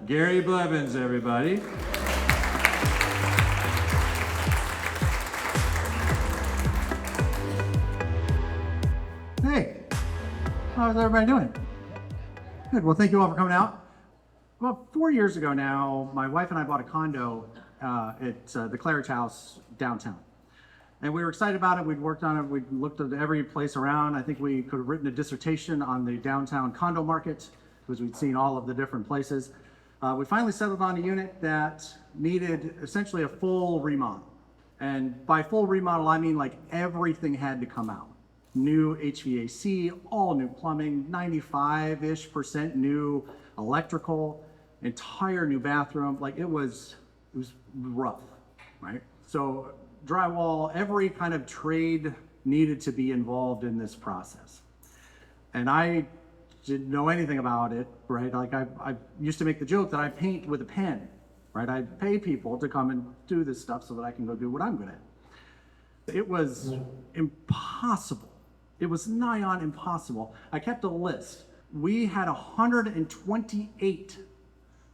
Gary Blevins, everybody. Hey, how's everybody doing? Good, well, thank you all for coming out. Well, 4 years ago now, my wife and I bought a condo at the Claridge House downtown. And we were excited about it. We'd worked on it. We'd looked at every place around. I think we could have written a dissertation on the downtown condo market because we'd seen all of the different places. We finally settled on a unit that needed essentially a full remodel. And by full remodel, I mean like everything had to come out. New HVAC, all new plumbing, 95-ish% new electrical, entire new bathroom. Like it was rough, right? So drywall, every kind of trade needed to be involved in this process. And I didn't know anything about it, right? Like I used to make the joke that I paint with a pen, right? I pay people to come and do this stuff so that I can go do what I'm good at. It was impossible. It was nigh on impossible. I kept a list. We had 128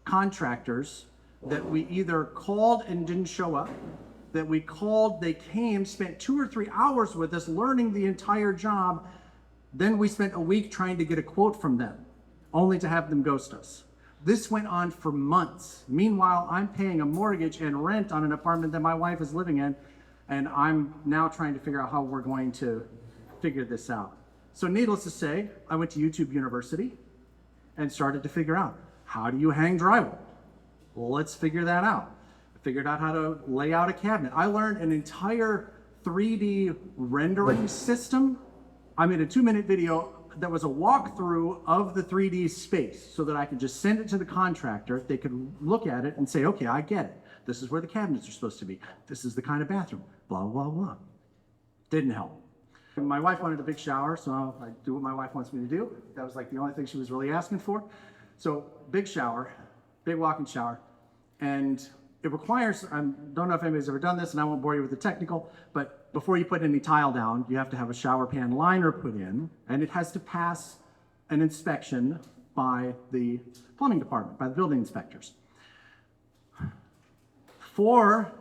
contractors that we either called and didn't show up, that we called, they came, spent 2 or 3 hours with us learning the entire job. Then we spent a week trying to get a quote from them, only to have them ghost us. This went on for months. Meanwhile, I'm paying a mortgage and rent on an apartment that my wife is living in, and I'm now trying to figure out how we're going to figure this out. So needless to say, I went to YouTube University and started to figure out, how do you hang drywall? Well, let's figure that out. I figured out how to lay out a cabinet. I learned an entire 3D rendering system. I made a 2-minute video that was a walkthrough of the 3D space so that I could just send it to the contractor. They could look at it and say, okay, I get it. This is where the cabinets are supposed to be. This is the kind of bathroom, blah, blah, blah. Didn't help. My wife wanted a big shower, so I do what my wife wants me to do. That was like the only thing she was really asking for. So big shower, big walk-in shower, and it requires, I don't know if anybody's ever done this, and I won't bore you with the technical, but before you put any tile down, you have to have a shower pan liner put in, and it has to pass an inspection by the plumbing department, by the building inspectors. 4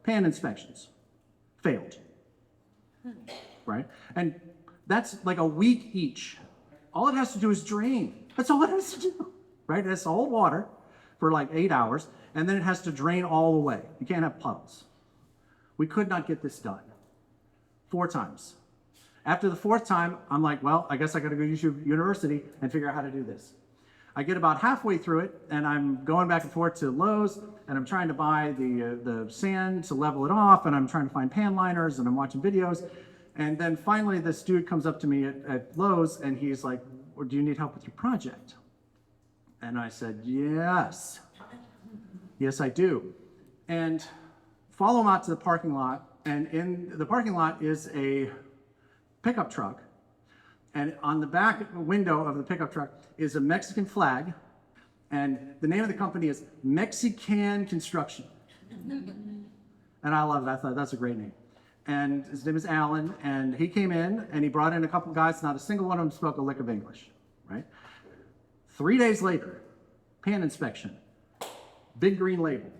pan inspections failed, right? And that's like a week each. All it has to do is drain. That's all it has to do, right? It has to hold water for like 8 hours, and then it has to drain all the way. You can't have puddles. We could not get this done. 4 times. After the 4th time, I'm like, well, I guess I gotta go to YouTube University and figure out how to do this. I get about halfway through it, and I'm going back and forth to Lowe's, and I'm trying to buy the sand to level it off, and I'm trying to find pan liners, and I'm watching videos. And then finally, this dude comes up to me at Lowe's, and he's like, well, do you need help with your project? And I said, yes. Yes, I do. And follow him out to the parking lot, and in the parking lot is a pickup truck. And on the back window of the pickup truck is a Mexican flag, and the name of the company is Mexican Construction. And I love it. I thought that's a great name. And his name is Alan, and he came in, and he brought in a couple guys. Not a single one of them spoke a lick of English, right? 3 days later, pan inspection, big green label,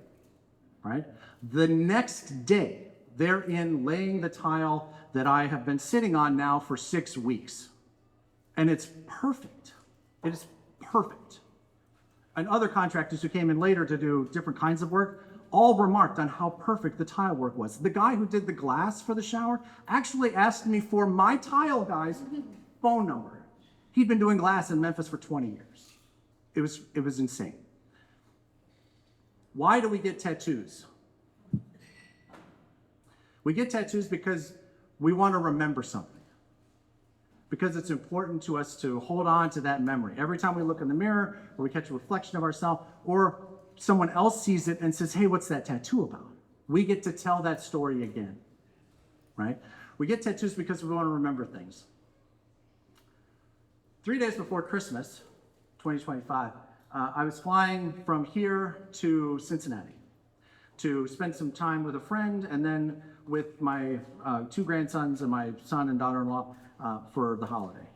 right? The next day, they're in laying the tile that I have been sitting on now for 6 weeks. And it's perfect. It is perfect. And other contractors who came in later to do different kinds of work all remarked on how perfect the tile work was. The guy who did the glass for the shower actually asked me for my tile guy's phone number. He'd been doing glass in Memphis for 20 years. It was insane. Why do we get tattoos? We get tattoos because we want to remember something. Because it's important to us to hold on to that memory. Every time we look in the mirror, or we catch a reflection of ourselves, or someone else sees it and says, hey, what's that tattoo about? We get to tell that story again, right? We get tattoos because we want to remember things. 3 days before Christmas, 2025, I was flying from here to Cincinnati to spend some time with a friend, and then with my 2 grandsons and my son and daughter-in-law for the holiday.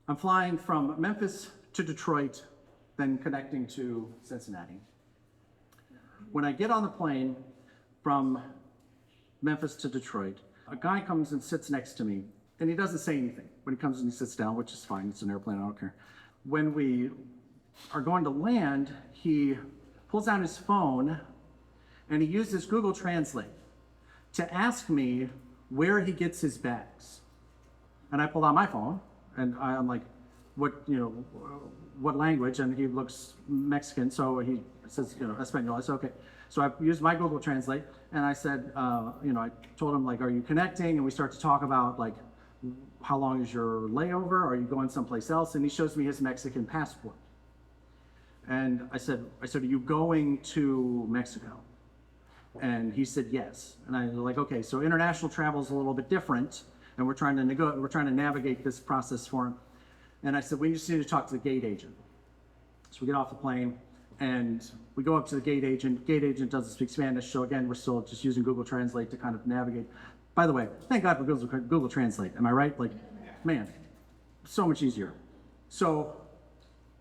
I'm flying from Memphis to Detroit then connecting to Cincinnati. When I get on the plane from Memphis to Detroit, a guy comes and sits next to me, and he doesn't say anything. When he comes and he sits down, which is fine, it's an airplane, I don't care. When we are going to land, he pulls out his phone and he uses Google Translate to ask me where he gets his bags. And I pulled out my phone and I'm like, what language? And he looks Mexican, so he says, Espanol. I said, okay. So I used my Google Translate and I said, I told him, like, are you connecting? And we start to talk about, like, how long is your layover? Are you going someplace else? And he shows me his Mexican passport. And I said, are you going to Mexico? And he said yes. And I was like, okay, so international travel is a little bit different, and we're trying to navigate this process for him. And I said, we just need to talk to the gate agent. So we get off the plane and we go up to the gate agent. Gate agent doesn't speak Spanish, so again, we're still just using Google Translate to kind of navigate. By the way, thank God for Google Translate. Am I right? Like, man, so much easier. So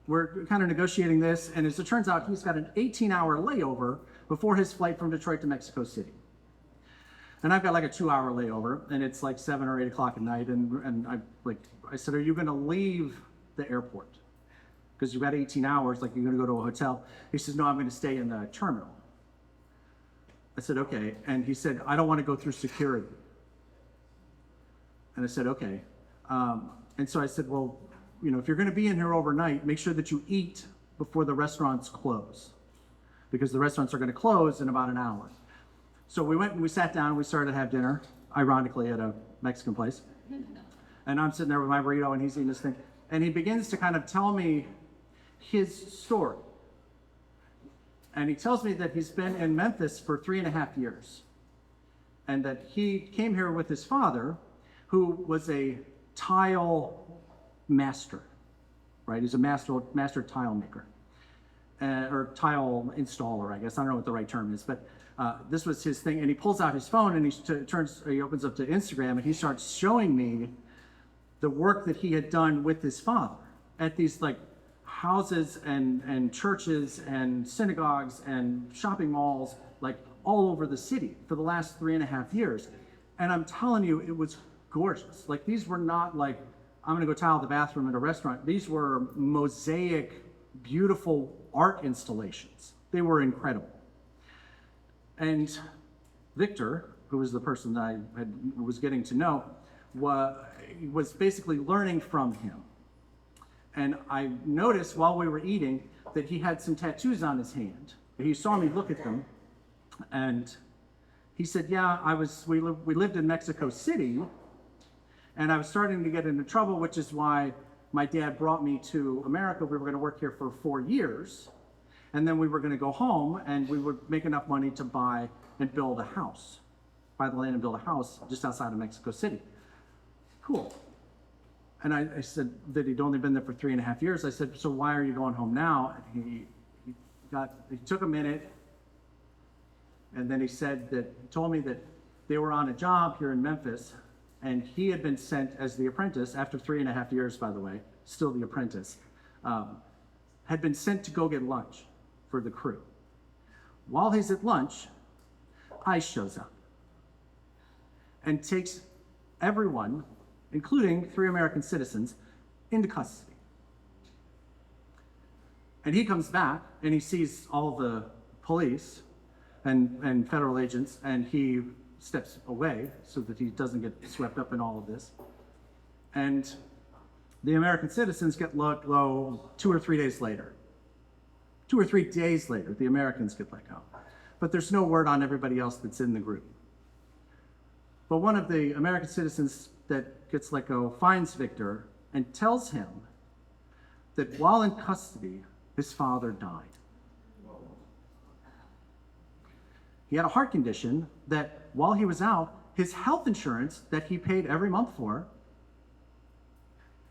we're kind of negotiating this, and as it turns out, he's got an 18-hour layover before his flight from Detroit to Mexico City. And I've got like a 2-hour layover, and it's like 7 or 8 o'clock at night, and I said, are you gonna leave the airport? Because you've got 18 hours, like you're gonna go to a hotel. He says, no, I'm gonna stay in the terminal. I said, okay. And he said, I don't wanna go through security. And I said, okay. And so I said, well, if you're gonna be in here overnight, make sure that you eat before the restaurants close, because the restaurants are gonna close in about an hour. So we went and we sat down and we started to have dinner, ironically at a Mexican place. And I'm sitting there with my burrito and he's eating this thing. And he begins to kind of tell me his story. And he tells me that he's been in Memphis for 3.5 years. And that he came here with his father, who was a tile master, right? He's a master tile maker. Or tile installer, I guess. I don't know what the right term is, but this was his thing. And he pulls out his phone and he opens up to Instagram and he starts showing me the work that he had done with his father at these like houses and churches and synagogues and shopping malls, like all over the city for the last 3.5 years. And I'm telling you, it was gorgeous. Like, these were not like, I'm gonna go tile the bathroom at a restaurant. These were mosaic, beautiful art installations. They were incredible. And Victor, who was the person that I was getting to know, was basically learning from him. And I noticed while we were eating that he had some tattoos on his hand. He saw me look at them, and he said, yeah, we lived in Mexico City, and I was starting to get into trouble, which is why my dad brought me to America. We were gonna work here for 4 years, and then we were gonna go home, and we would make enough money to buy and build a house, buy the land and build a house just outside of Mexico City. Cool. And I said that he'd only been there for 3.5 years. I said, so why are you going home now? And he took a minute, and then he told me that they were on a job here in Memphis, and he had been sent as the apprentice after 3.5 years, by the way, still the apprentice, had been sent to go get lunch for the crew. While he's at lunch, ICE shows up and takes everyone, including 3 American citizens, into custody. And he comes back and he sees all the police and federal agents, and he steps away so that he doesn't get swept up in all of this. And the American citizens get let go 2 or 3 days later. 2 or 3 days later, the Americans get let go. But there's no word on everybody else that's in the group. But one of the American citizens that gets let go finds Victor and tells him that while in custody, his father died. He had a heart condition that while he was out, his health insurance that he paid every month for,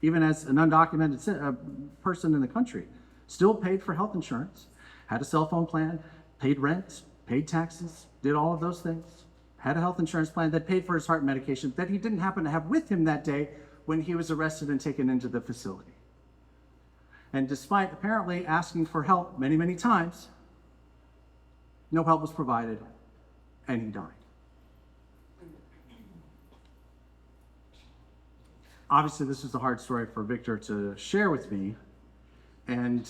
even as an undocumented person in the country, still paid for health insurance, had a cell phone plan, paid rent, paid taxes, did all of those things, had a health insurance plan that paid for his heart medication that he didn't happen to have with him that day when he was arrested and taken into the facility. And despite apparently asking for help many, many times, no help was provided, and he died. Obviously, this was a hard story for Victor to share with me, and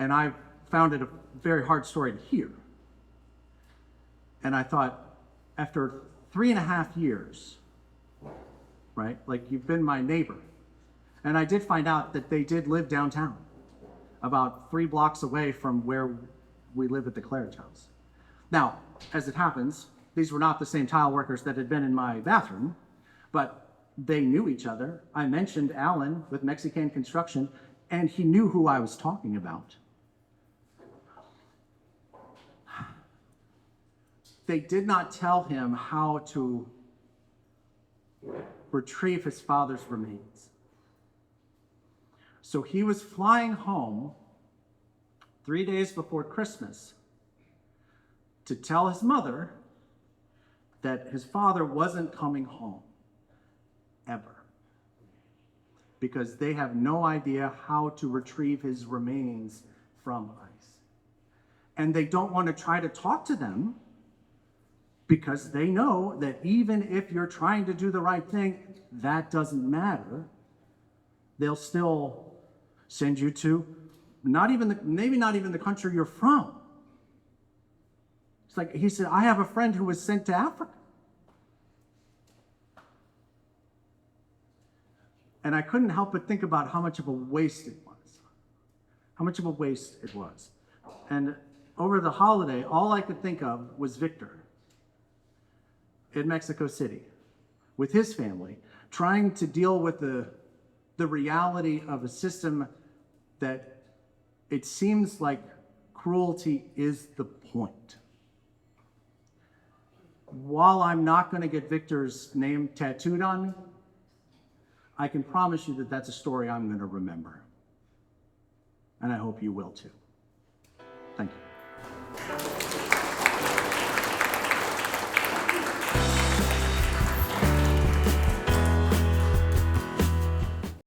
I found it a very hard story to hear. And I thought, after 3.5 years, right, like you've been my neighbor, and I did find out that they did live downtown, about 3 blocks away from where we live at the Claridge house. Now, as it happens, these were not the same tile workers that had been in my bathroom, but they knew each other. I mentioned Alan with Mexican Construction, and he knew who I was talking about. They did not tell him how to retrieve his father's remains. So he was flying home 3 days before Christmas to tell his mother that his father wasn't coming home ever, because they have no idea how to retrieve his remains from ice. And they don't want to try to talk to them, because they know that even if you're trying to do the right thing, that doesn't matter. They'll still send you to maybe not even the country you're from. It's like he said, I have a friend who was sent to Africa. And I couldn't help but think about how much of a waste it was. How much of a waste it was. And over the holiday, all I could think of was Victor in Mexico City with his family, trying to deal with the reality of a system that it seems like cruelty is the point. While I'm not going to get Victor's name tattooed on me, I can promise you that that's a story I'm going to remember. And I hope you will too. Thank you.